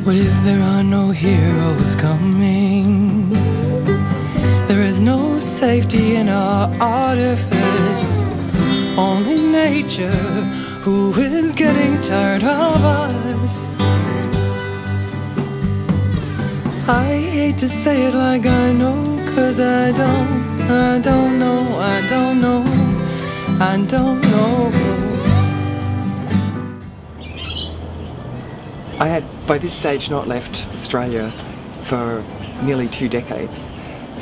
What if there are no heroes coming? There is no safety in our artifice, only nature who is getting tired of us. I hate to say it like I know, 'cause I don't know. I had, by this stage, not left Australia for nearly 2 decades,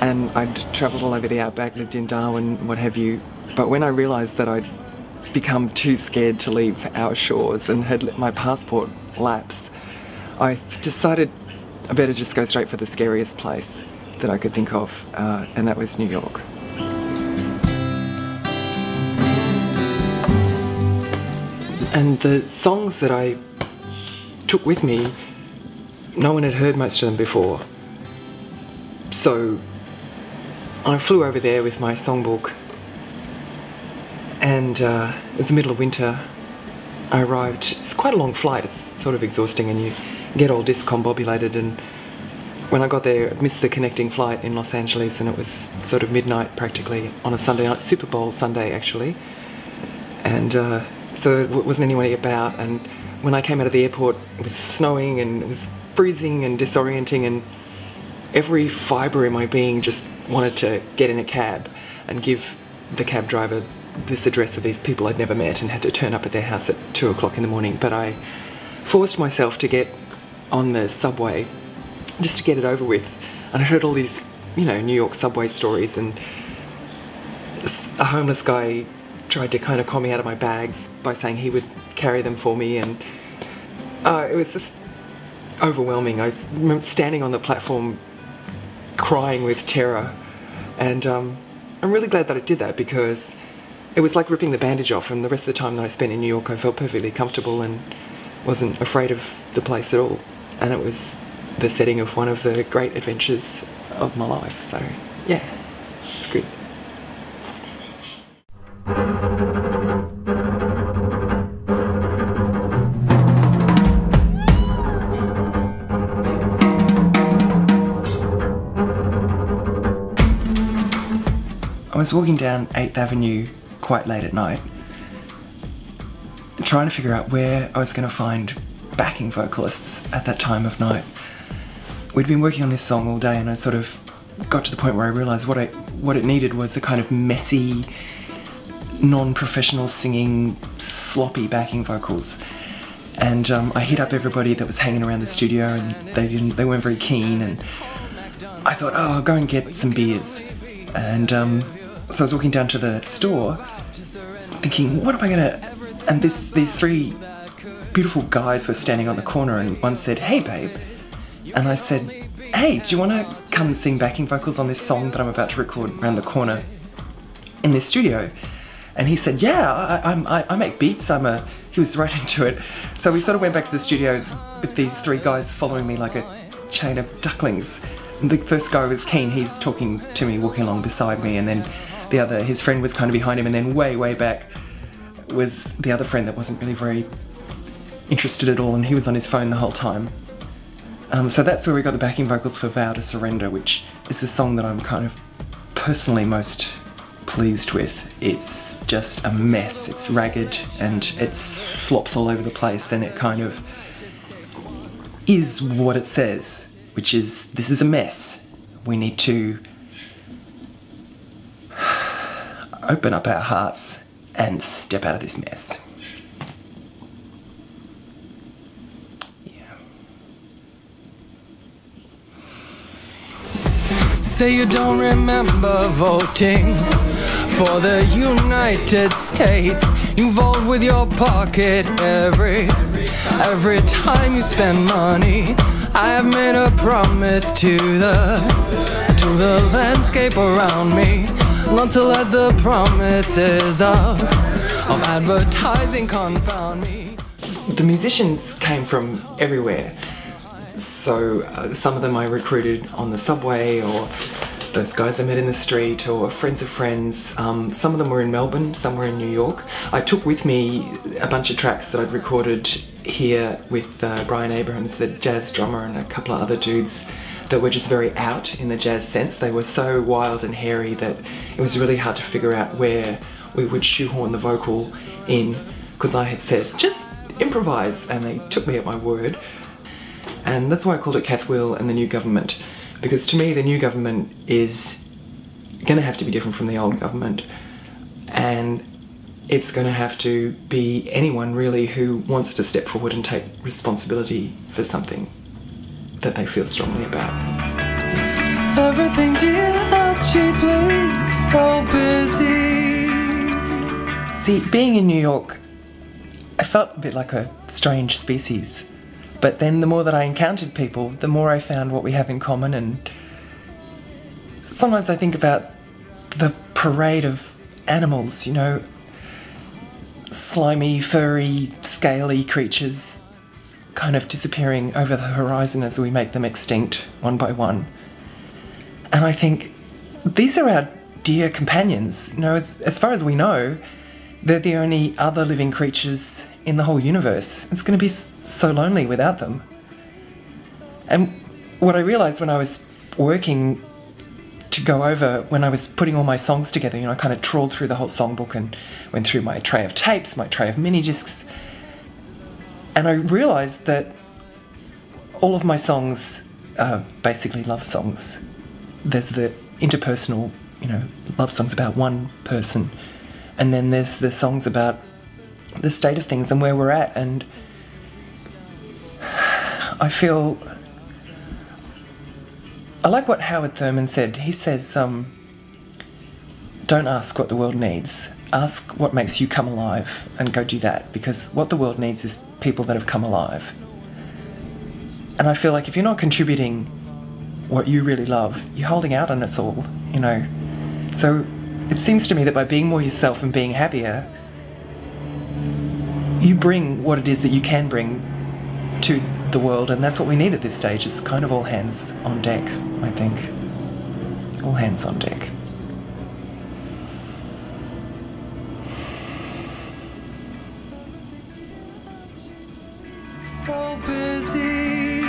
and I'd travelled all over the outback, lived in Darwin, what have you, but when I realised that I'd become too scared to leave our shores and had let my passport lapse, I decided I better just go straight for the scariest place that I could think of, and that was New York. And the songs that I took with me, no one had heard most of them before. So I flew over there with my songbook, and it was the middle of winter. I arrived, it's quite a long flight, it's sort of exhausting and you get all discombobulated, and when I got there I missed the connecting flight in Los Angeles, and it was sort of midnight practically on a Sunday night, Super Bowl Sunday actually, and so there wasn't anyone about, and when I came out of the airport it was snowing and it was freezing and disorienting, and every fibre in my being just wanted to get in a cab and give the cab driver this address of these people I'd never met and had to turn up at their house at 2 o'clock in the morning. But I forced myself to get on the subway just to get it over with, and I heard all these, you know, New York subway stories, and a homeless guy tried to kind of call me out of my bags by saying he would carry them for me, and it was just overwhelming. I remember standing on the platform crying with terror, and I'm really glad that I did that, because it was like ripping the bandage off, and the rest of the time that I spent in New York I felt perfectly comfortable and wasn't afraid of the place at all, and it was the setting of one of the great adventures of my life, so yeah, it's good. I was walking down 8th Avenue quite late at night, trying to figure out where I was going to find backing vocalists at that time of night. We'd been working on this song all day, and I sort of got to the point where I realised what it needed was the kind of messy, non-professional singing, sloppy backing vocals. And I hit up everybody that was hanging around the studio, and they weren't very keen, and I thought, oh, I'll go and get some beers. And so I was walking down to the store thinking, what am I gonna... And these 3 beautiful guys were standing on the corner, and one said, hey babe. And I said, hey, do you want to come and sing backing vocals on this song that I'm about to record around the corner in this studio? And he said, yeah, I make beats, he was right into it. So we sort of went back to the studio with these 3 guys following me like a chain of ducklings. And the first guy was keen, he's talking to me, walking along beside me, and then his friend was kind of behind him, and then way back was the other friend that wasn't really very interested at all, and he was on his phone the whole time. So that's where we got the backing vocals for Vow to Surrender, which is the song that I'm kind of personally most pleased with. It's just a mess, it's ragged, and it slops all over the place, and it kind of is what it says, which is, this is a mess. We need to open up our hearts and step out of this mess. Say you don't remember voting for the United States. You vote with your pocket every time you spend money. I have made a promise to the landscape around me, not to let the promises of advertising confound me. The musicians came from everywhere. So some of them I recruited on the subway, or those guys I met in the street or friends of friends. Some of them were in Melbourne, some were in New York. I took with me a bunch of tracks that I'd recorded here with Brian Abrahams, the jazz drummer, and a couple of other dudes that were just very out in the jazz sense. They were so wild and hairy that it was really hard to figure out where we would shoehorn the vocal in, because I had said, just improvise, and they took me at my word. And that's why I called it Cathoel and the New Government, because to me the new government is going to have to be different from the old government, and it's going to have to be anyone really who wants to step forward and take responsibility for something that they feel strongly about. Everything dear, how cheaply, so busy. See, being in New York, I felt a bit like a strange species. But then the more that I encountered people, the more I found what we have in common, and sometimes I think about the parade of animals, you know, slimy, furry, scaly creatures kind of disappearing over the horizon as we make them extinct one by one. And I think these are our dear companions. You know, as far as we know, they're the only other living creatures in the whole universe. It's going to be so lonely without them. And what I realised when I was working to go over, when I was putting all my songs together, you know, I kind of trawled through the whole songbook and went through my tray of tapes, my tray of mini discs, and I realised that all of my songs are basically love songs. There's the interpersonal, you know, love songs about one person, and then there's the songs about the state of things and where we're at. And I feel, I like what Howard Thurman said. He says, don't ask what the world needs. Ask what makes you come alive and go do that, because what the world needs is people that have come alive. And I feel like if you're not contributing what you really love, you're holding out on us all, you know. So it seems to me that by being more yourself and being happier, you bring what it is that you can bring to the world, and that's what we need at this stage. It's kind of all hands on deck, I think. All hands on deck. So busy,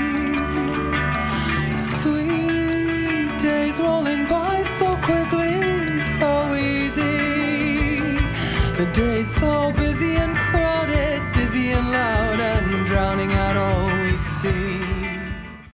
sweet days rolling by so quickly, so easy. The day's so busy and crowded, dizzy and loud.